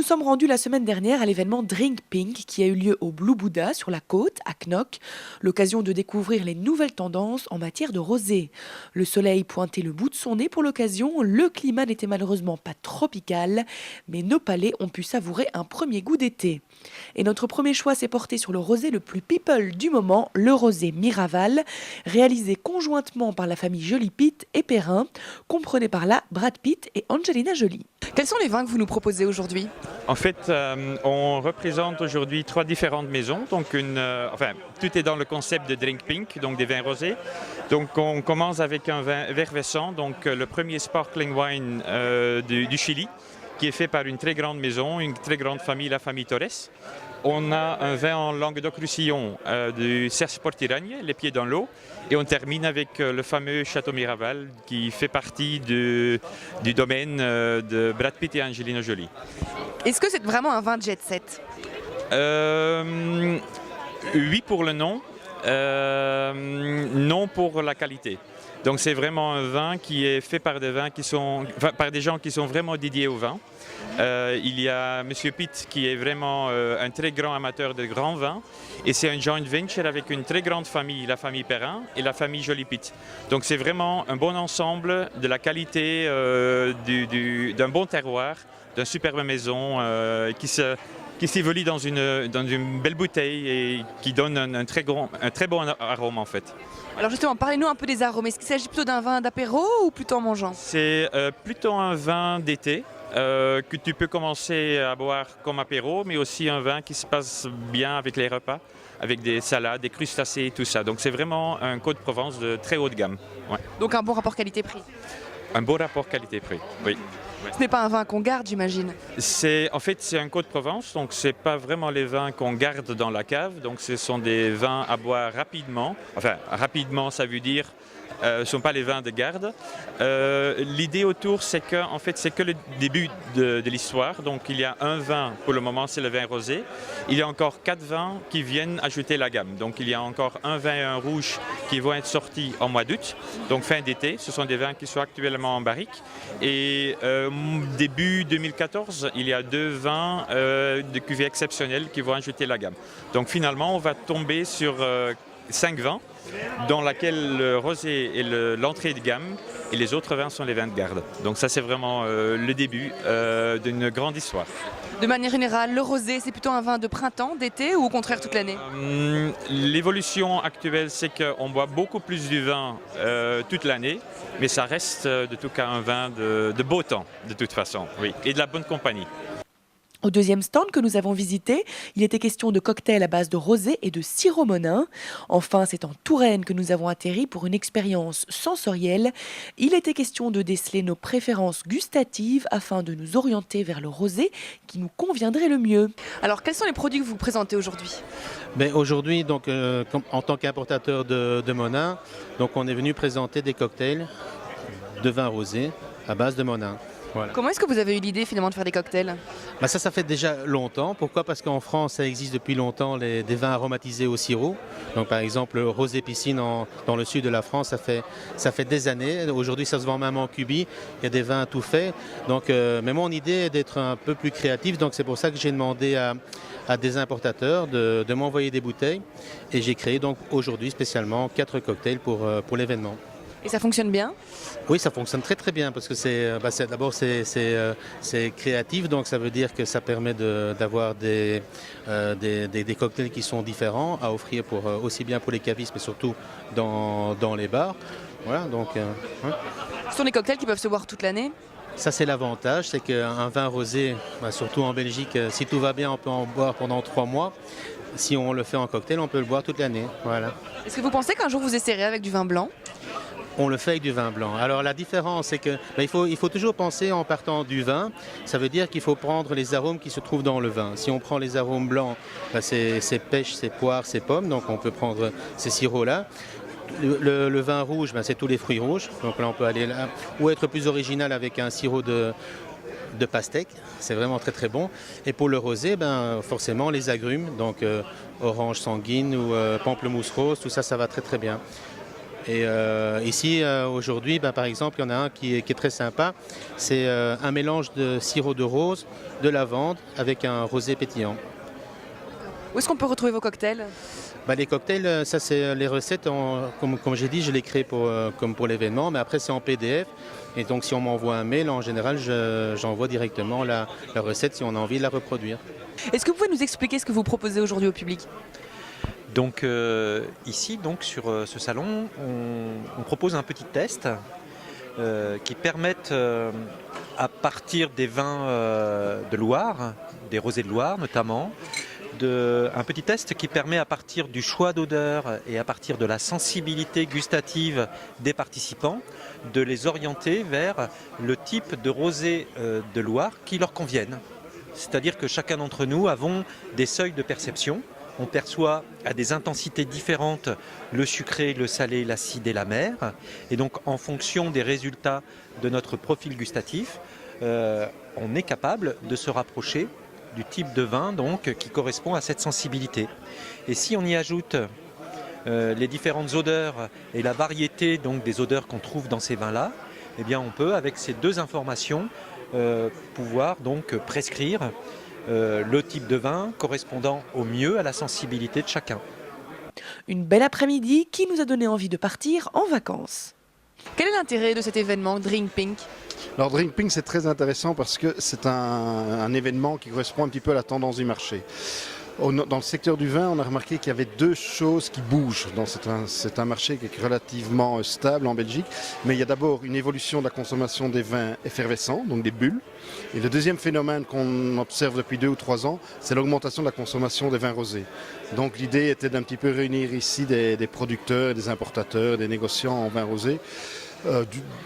sommes rendus la semaine dernière à l'événement Drink Pink qui a eu lieu au Blue Buddha sur la côte, à Knock. L'occasion de découvrir les nouvelles tendances en matière de rosé. Le soleil pointait le bout de son nez pour l'occasion. Le climat n'était malheureusement pas tropical, mais nos palais ont pu savourer un premier goût d'été. Et notre premier choix s'est porté sur le rosé le plus people du moment, le rosé Miraval, réalisé conjointement par la famille Joly Pitt et Perrin. Comprenez par là Brad Pitt et Angelina Jolie. Quels sont les vins que vous nous proposez aujourd'hui ? En fait, on représente aujourd'hui 3 différentes maisons. Donc tout est dans le concept de Drink Pink, donc des vins rosés. Donc on commence avec un vin effervescent, donc le premier sparkling wine du Chili, qui est fait par une très grande maison, une très grande famille, la famille Torres. On a un vin en Languedoc-Roussillon du Cerce Portiragne, les pieds dans l'eau. Et on termine avec le fameux Château Miraval qui fait partie du domaine de Brad Pitt et Angelina Jolie. Est-ce que c'est vraiment un vin de jet set ? Oui pour le nom, non pour la qualité. Donc c'est vraiment un vin qui est fait par par des gens qui sont vraiment dédiés au vin. Il y a M. Pitt qui est vraiment un très grand amateur de grands vins et c'est un joint venture avec une très grande famille, la famille Perrin et la famille Joly Pitt. Donc c'est vraiment un bon ensemble de la qualité d'un bon terroir, d'une superbe maison qui s'évolue dans une belle bouteille et qui donne un très bon arôme en fait. Alors justement, parlez-nous un peu des arômes. Est-ce qu'il s'agit plutôt d'un vin d'apéro ou plutôt en mangeant ? C'est plutôt un vin d'été que tu peux commencer à boire comme apéro, mais aussi un vin qui se passe bien avec les repas, avec des salades, des crustacés et tout ça. Donc c'est vraiment un Côte de Provence de très haut de gamme. Ouais. Donc un bon rapport qualité-prix ? Un beau rapport qualité-prix, oui. Ce n'est pas un vin qu'on garde, j'imagine. En fait, c'est un Côte de Provence, donc ce n'est pas vraiment les vins qu'on garde dans la cave. Donc ce sont des vins à boire rapidement. Enfin, rapidement, ça veut dire ce ne sont pas les vins de garde. L'idée autour, c'est que, en fait, c'est que le début de l'histoire. Donc il y a un vin, pour le moment, c'est le vin rosé. Il y a encore 4 vins qui viennent ajouter la gamme. Donc il y a encore un vin et un rouge qui vont être sortis en mois d'août, donc fin d'été. Ce sont des vins qui sont actuellement en barrique. Et début 2014, il y a 2 vins de cuvée exceptionnelle qui vont ajouter la gamme. Donc finalement, on va tomber sur 5 vins, dans laquelle le rosé est l'entrée de gamme et les autres vins sont les vins de garde. Donc ça c'est vraiment le début d'une grande histoire. De manière générale, le rosé c'est plutôt un vin de printemps, d'été ou au contraire toute l'année ? L'évolution actuelle c'est qu'on boit beaucoup plus du vin toute l'année, mais ça reste de tout cas un vin de beau temps de toute façon, oui, et de la bonne compagnie. Au deuxième stand que nous avons visité, il était question de cocktails à base de rosé et de sirop monin. Enfin, c'est en Touraine que nous avons atterri pour une expérience sensorielle. Il était question de déceler nos préférences gustatives afin de nous orienter vers le rosé qui nous conviendrait le mieux. Alors, quels sont les produits que vous présentez aujourd'hui ? Aujourd'hui, donc, en tant qu'importateur de Monin, donc, on est venu présenter des cocktails de vin rosé à base de Monin. Voilà. Comment est-ce que vous avez eu l'idée finalement de faire des cocktails ? Ça fait déjà longtemps. Pourquoi ? Parce qu'en France, ça existe depuis longtemps des vins aromatisés au sirop. Donc par exemple, rosé piscine dans le sud de la France, ça fait des années. Aujourd'hui, ça se vend même en cubi. Il y a des vins tout faits. Donc, mais mon idée est d'être un peu plus créatif. Donc c'est pour ça que j'ai demandé à des importateurs de m'envoyer des bouteilles. Et j'ai créé donc aujourd'hui spécialement 4 cocktails pour l'événement. Et ça fonctionne bien ? Oui, ça fonctionne très très bien parce que d'abord c'est créatif, donc ça veut dire que ça permet d'avoir des cocktails qui sont différents à offrir aussi bien pour les cavistes mais surtout dans les bars. Voilà, donc. Ce sont des cocktails qui peuvent se boire toute l'année ? Ça c'est l'avantage, c'est qu'un vin rosé, surtout en Belgique, si tout va bien, on peut en boire pendant 3 mois. Si on le fait en cocktail, on peut le boire toute l'année. Voilà. Est-ce que vous pensez qu'un jour vous essayerez avec du vin blanc ? On le fait avec du vin blanc. Alors la différence, c'est que il faut toujours penser en partant du vin. Ça veut dire qu'il faut prendre les arômes qui se trouvent dans le vin. Si on prend les arômes blancs, c'est pêche, c'est poire, c'est pomme. Donc on peut prendre ces sirops-là. Le vin rouge, c'est tous les fruits rouges. Donc là, on peut aller là. Ou être plus original avec un sirop de pastèque. C'est vraiment très très bon. Et pour le rosé, forcément les agrumes. Donc orange sanguine ou pamplemousse rose, tout ça, ça va très très bien. Et ici, aujourd'hui, par exemple, il y en a un qui est très sympa. C'est un mélange de sirop de rose, de lavande avec un rosé pétillant. Où est-ce qu'on peut retrouver vos cocktails? Les cocktails, ça c'est les recettes, comme j'ai dit, je les crée comme pour l'événement, mais après c'est en PDF. Et donc si on m'envoie un mail, en général, j'envoie directement la recette si on a envie de la reproduire. Est-ce que vous pouvez nous expliquer ce que vous proposez aujourd'hui au public? Donc ici, donc, sur ce salon, on propose un petit test qui permettent, à partir des vins de Loire, des rosés de Loire notamment, un petit test qui permet à partir du choix d'odeur et à partir de la sensibilité gustative des participants de les orienter vers le type de rosé de Loire qui leur convienne. C'est-à-dire que chacun d'entre nous avons des seuils de perception. On perçoit à des intensités différentes le sucré, le salé, l'acide et l'amer. Et donc en fonction des résultats de notre profil gustatif, on est capable de se rapprocher du type de vin donc, qui correspond à cette sensibilité. Et si on y ajoute les différentes odeurs et la variété donc, des odeurs qu'on trouve dans ces vins-là, eh bien on peut, avec ces deux informations, pouvoir donc prescrire le type de vin correspondant au mieux à la sensibilité de chacun. Une belle après-midi qui nous a donné envie de partir en vacances. Quel est l'intérêt de cet événement Drink Pink? Alors Drink Pink, c'est très intéressant parce que c'est un événement qui correspond un petit peu à la tendance du marché. Dans le secteur du vin, on a remarqué qu'il y avait deux choses qui bougent. C'est un marché qui est relativement stable en Belgique, mais il y a d'abord une évolution de la consommation des vins effervescents, donc des bulles. Et le deuxième phénomène qu'on observe depuis 2 ou 3 ans, c'est l'augmentation de la consommation des vins rosés. Donc l'idée était d'un petit peu réunir ici des producteurs, des importateurs, des négociants en vins rosés.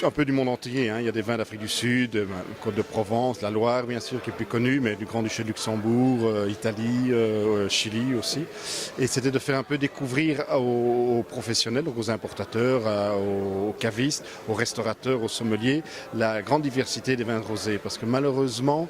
Un peu du monde entier, hein. Il y a des vins d'Afrique du Sud, Côte de Provence, la Loire bien sûr qui est plus connue, mais du Grand-Duché de Luxembourg, Italie, Chili aussi. Et c'était de faire un peu découvrir aux professionnels, donc aux importateurs, aux cavistes, aux restaurateurs, aux sommeliers, la grande diversité des vins rosés. Parce que malheureusement,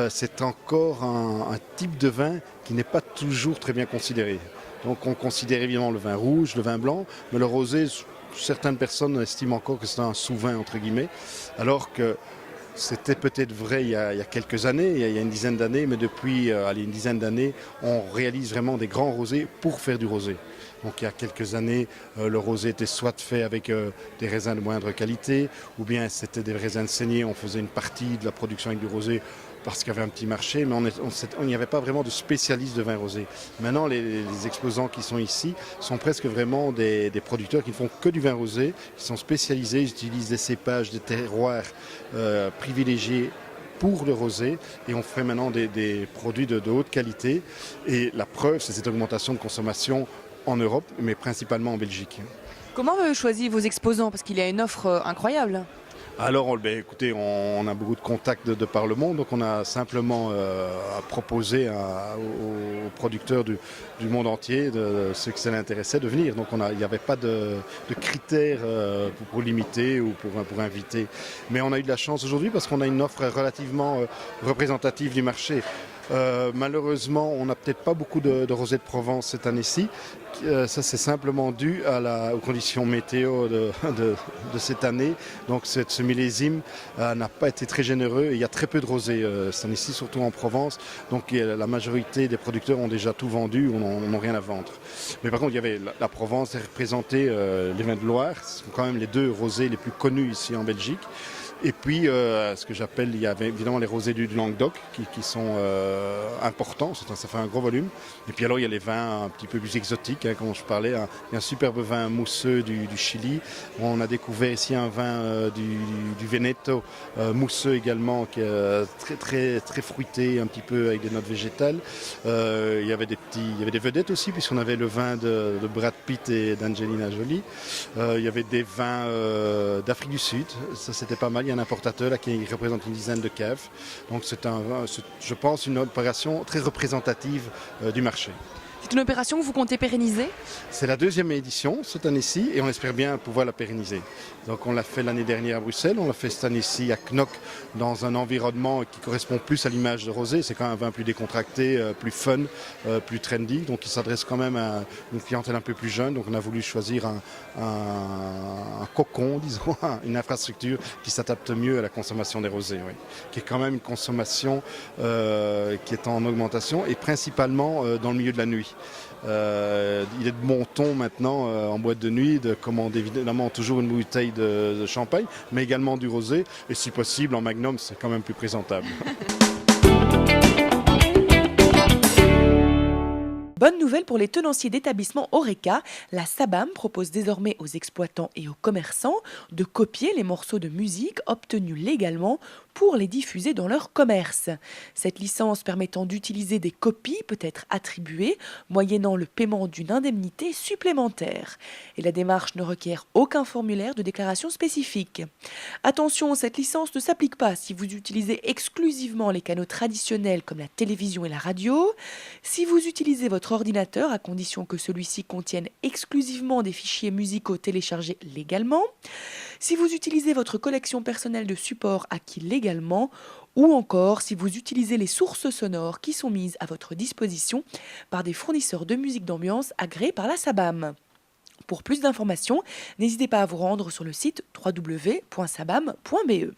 c'est encore un type de vin qui n'est pas toujours très bien considéré. Donc on considère évidemment le vin rouge, le vin blanc, mais le rosé, certaines personnes estiment encore que c'est un sous-vin entre guillemets, alors que c'était peut-être vrai il y a quelques années, il y a une dizaine d'années, mais depuis une dizaine d'années, on réalise vraiment des grands rosés pour faire du rosé. Donc il y a quelques années, le rosé était soit fait avec des raisins de moindre qualité, ou bien c'était des raisins de saignée, on faisait une partie de la production avec du rosé parce qu'il y avait un petit marché, mais on n'y avait pas vraiment de spécialistes de vin rosé. Maintenant, les exposants qui sont ici sont presque vraiment des producteurs qui ne font que du vin rosé, qui sont spécialisés, ils utilisent des cépages, des terroirs privilégiés pour le rosé, et on fait maintenant des produits de haute qualité. Et la preuve, c'est cette augmentation de consommation en Europe, mais principalement en Belgique. Comment vous avez choisi vos exposants? Parce qu'il y a une offre incroyable. Alors, écoutez, on a beaucoup de contacts de par le monde, donc on a simplement proposé aux producteurs du monde entier, de ceux que ça l'intéressait, de venir. Donc il n'y avait pas de critères pour limiter ou pour inviter. Mais on a eu de la chance aujourd'hui parce qu'on a une offre relativement représentative du marché. Malheureusement, on n'a peut-être pas beaucoup de rosé de Provence cette année-ci. Ça, c'est simplement dû aux conditions météo de cette année. Donc, ce millésime n'a pas été très généreux et il y a très peu de rosé cette année-ci, surtout en Provence. Donc, la majorité des producteurs ont déjà tout vendu ou n'ont rien à vendre. Mais par contre, il y avait la Provence représentée, les vins de Loire. Ce sont quand même les deux rosés les plus connus ici en Belgique. Et puis, ce que j'appelle, il y avait évidemment les rosés du Languedoc qui sont importants, ça fait un gros volume. Et puis alors, il y a les vins un petit peu plus exotiques, hein, comme je parlais. Il y a un superbe vin mousseux du Chili. On a découvert ici un vin du Veneto, mousseux également, qui est très, très, très fruité, un petit peu avec des notes végétales. Il y avait des vedettes aussi, puisqu'on avait le vin de Brad Pitt et d'Angelina Jolie. Il y avait des vins d'Afrique du Sud, ça c'était pas mal. Il y a un importateur là, qui représente une dizaine de caves. Donc c'est je pense, une opération très représentative du marché. C'est une opération que vous comptez pérenniser? C'est la deuxième édition cette année-ci et on espère bien pouvoir la pérenniser. Donc on l'a fait l'année dernière à Bruxelles, on l'a fait cette année-ci à Knock dans un environnement qui correspond plus à l'image de Rosé. C'est quand même un vin plus décontracté, plus fun, plus trendy. Donc il s'adresse quand même à une clientèle un peu plus jeune. Donc on a voulu choisir un cocon, disons, une infrastructure qui s'adapte mieux à la consommation des rosés, oui. Qui est quand même une consommation qui est en augmentation et principalement dans le milieu de la nuit. Il est de bon ton maintenant en boîte de nuit de commander évidemment toujours une bouteille de champagne, mais également du rosé et si possible en magnum, c'est quand même plus présentable. Bonne nouvelle pour les tenanciers d'établissements Horeca, la SABAM propose désormais aux exploitants et aux commerçants de copier les morceaux de musique obtenus légalement pour les diffuser dans leur commerce. Cette licence permettant d'utiliser des copies peut être attribuée moyennant le paiement d'une indemnité supplémentaire. Et la démarche ne requiert aucun formulaire de déclaration spécifique. Attention, cette licence ne s'applique pas si vous utilisez exclusivement les canaux traditionnels comme la télévision et la radio, si vous utilisez votre ordinateur à condition que celui-ci contienne exclusivement des fichiers musicaux téléchargés légalement, si vous utilisez votre collection personnelle de supports acquis légalement, ou encore si vous utilisez les sources sonores qui sont mises à votre disposition par des fournisseurs de musique d'ambiance agréés par la SABAM. Pour plus d'informations, n'hésitez pas à vous rendre sur le site www.sabam.be.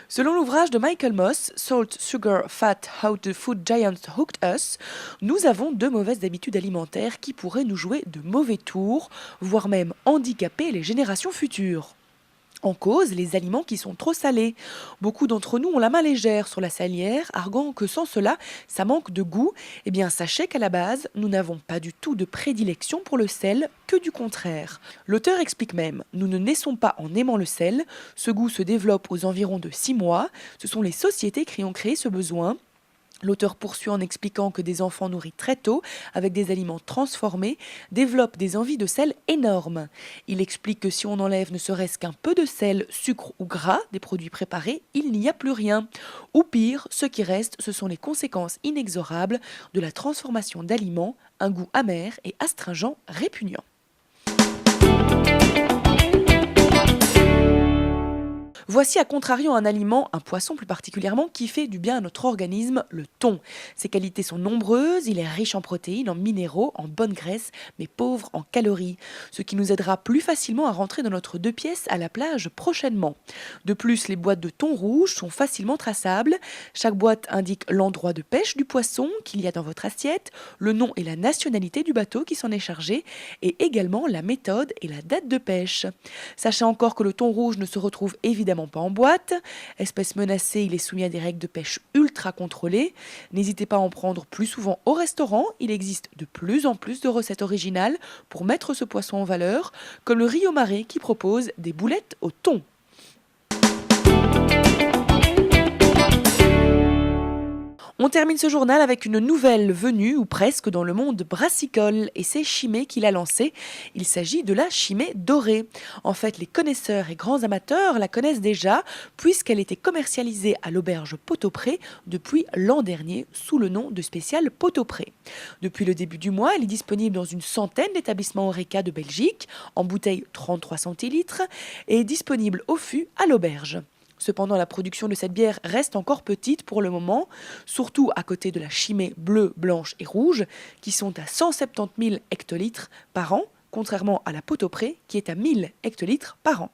Selon l'ouvrage de Michael Moss, Salt, Sugar, Fat, How the Food Giants Hooked Us, nous avons de mauvaises habitudes alimentaires qui pourraient nous jouer de mauvais tours, voire même handicaper les générations futures. En cause, les aliments qui sont trop salés. Beaucoup d'entre nous ont la main légère sur la salière, arguant que sans cela, ça manque de goût. Eh bien, sachez qu'à la base, nous n'avons pas du tout de prédilection pour le sel, que du contraire. L'auteur explique même, nous ne naissons pas en aimant le sel, ce goût se développe aux environs de 6 mois, ce sont les sociétés qui ont créé ce besoin. L'auteur poursuit en expliquant que des enfants nourris très tôt, avec des aliments transformés, développent des envies de sel énormes. Il explique que si on enlève ne serait-ce qu'un peu de sel, sucre ou gras des produits préparés, il n'y a plus rien. Ou pire, ce qui reste, ce sont les conséquences inexorables de la transformation d'aliments, un goût amer et astringent répugnant. Voici à contrario un aliment, un poisson plus particulièrement, qui fait du bien à notre organisme, le thon. Ses qualités sont nombreuses, il est riche en protéines, en minéraux, en bonnes graisses, mais pauvre en calories, ce qui nous aidera plus facilement à rentrer dans notre 2 pièces à la plage prochainement. De plus, les boîtes de thon rouge sont facilement traçables. Chaque boîte indique l'endroit de pêche du poisson qu'il y a dans votre assiette, le nom et la nationalité du bateau qui s'en est chargé, et également la méthode et la date de pêche. Sachez encore que le thon rouge ne se retrouve évidemment pas en boîte. Espèce menacée, il est soumis à des règles de pêche ultra contrôlées. N'hésitez pas à en prendre plus souvent au restaurant. Il existe de plus en plus de recettes originales pour mettre ce poisson en valeur, comme le Rio Mare qui propose des boulettes au thon. On termine ce journal avec une nouvelle venue, ou presque, dans le monde brassicole, et c'est Chimay qui l'a lancée. Il s'agit de la Chimay dorée. En fait, les connaisseurs et grands amateurs la connaissent déjà, puisqu'elle était commercialisée à l'auberge Pot-au-Pré depuis l'an dernier, sous le nom de spécial Pot-au-Pré. Depuis le début du mois, elle est disponible dans une centaine d'établissements Horeca de Belgique, en bouteille 33 centilitres, et est disponible au fût à l'auberge. Cependant, la production de cette bière reste encore petite pour le moment, surtout à côté de la Chimay bleue, blanche et rouge, qui sont à 170 000 hectolitres par an, contrairement à la Pot-au-Pré, qui est à 1000 hectolitres par an.